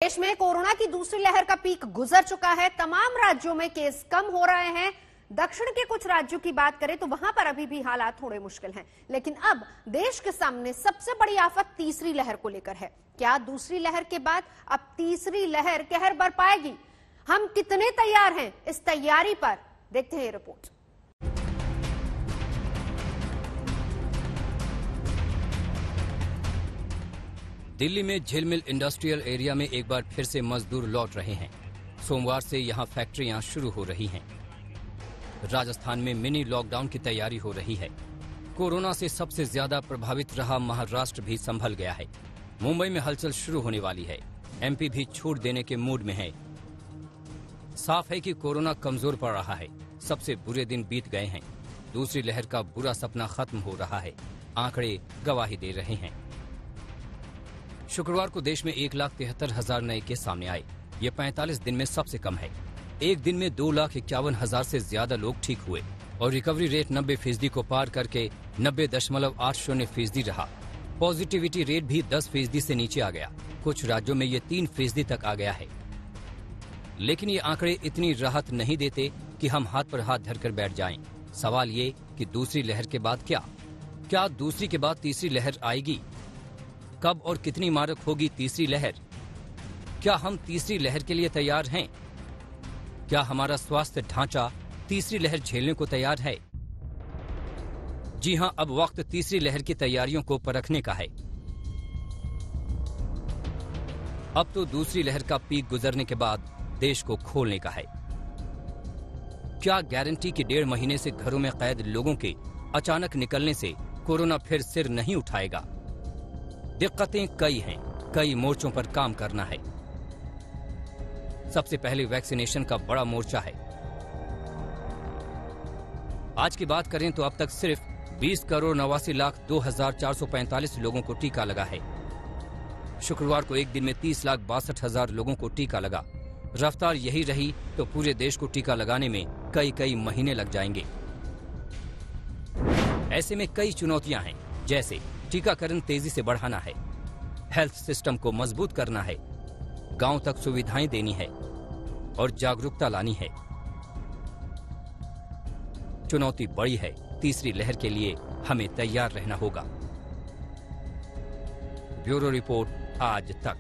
देश में कोरोना की दूसरी लहर का पीक गुजर चुका है। तमाम राज्यों में केस कम हो रहे हैं। दक्षिण के कुछ राज्यों की बात करें तो वहां पर अभी भी हालात थोड़े मुश्किल हैं, लेकिन अब देश के सामने सबसे बड़ी आफत तीसरी लहर को लेकर है। क्या दूसरी लहर के बाद अब तीसरी लहर कहर बरपाएगी? हम कितने तैयार हैं इस तैयारी पर देखते हैं ये रिपोर्ट। दिल्ली में झिलमिल इंडस्ट्रियल एरिया में एक बार फिर से मजदूर लौट रहे हैं। सोमवार से यहां फैक्ट्रियां शुरू हो रही हैं। राजस्थान में मिनी लॉकडाउन की तैयारी हो रही है। कोरोना से सबसे ज्यादा प्रभावित रहा महाराष्ट्र भी संभल गया है। मुंबई में हलचल शुरू होने वाली है। एमपी भी छूट देने के मूड में है। साफ है कि कोरोना कमजोर पड़ रहा है। सबसे बुरे दिन बीत गए हैं। दूसरी लहर का बुरा सपना खत्म हो रहा है। आंकड़े गवाही दे रहे हैं। शुक्रवार को देश में 1,73,000 नए केस सामने आए। ये 45 दिन में सबसे कम है। एक दिन में 2,51,000 से ज्यादा लोग ठीक हुए और रिकवरी रेट 90% को पार करके 90.80% रहा। पॉजिटिविटी रेट भी 10% से नीचे आ गया। कुछ राज्यों में ये 3% तक आ गया है। लेकिन ये आंकड़े इतनी राहत नहीं देते कि हम हाथ पर हाथ धरकर बैठ जाएं। सवाल ये कि दूसरी लहर के बाद क्या दूसरी के बाद तीसरी लहर आएगी? कब और कितनी मारक होगी तीसरी लहर? क्या हम तीसरी लहर के लिए तैयार हैं? क्या हमारा स्वास्थ्य ढांचा तीसरी लहर झेलने को तैयार है? जी हां, अब वक्त तीसरी लहर की तैयारियों को परखने का है। अब तो दूसरी लहर का पीक गुजरने के बाद देश को खोलने का है। क्या गारंटी कि 1.5 महीने से घरों में कैद लोगों के अचानक निकलने से कोरोना फिर सिर नहीं उठाएगा? दिक्कतें कई हैं, कई मोर्चों पर काम करना है। सबसे पहले वैक्सीनेशन का बड़ा मोर्चा है। आज की बात करें तो अब तक सिर्फ 20,89,02,445 लोगों को टीका लगा है। शुक्रवार को एक दिन में 30,62,000 लोगों को टीका लगा। रफ्तार यही रही तो पूरे देश को टीका लगाने में कई महीने लग जाएंगे। ऐसे में कई चुनौतियां हैं, जैसे टीकाकरण तेजी से बढ़ाना है, हेल्थ सिस्टम को मजबूत करना है, गांव तक सुविधाएं देनी है और जागरूकता लानी है। चुनौती बड़ी है। तीसरी लहर के लिए हमें तैयार रहना होगा। ब्यूरो रिपोर्ट, आज तक।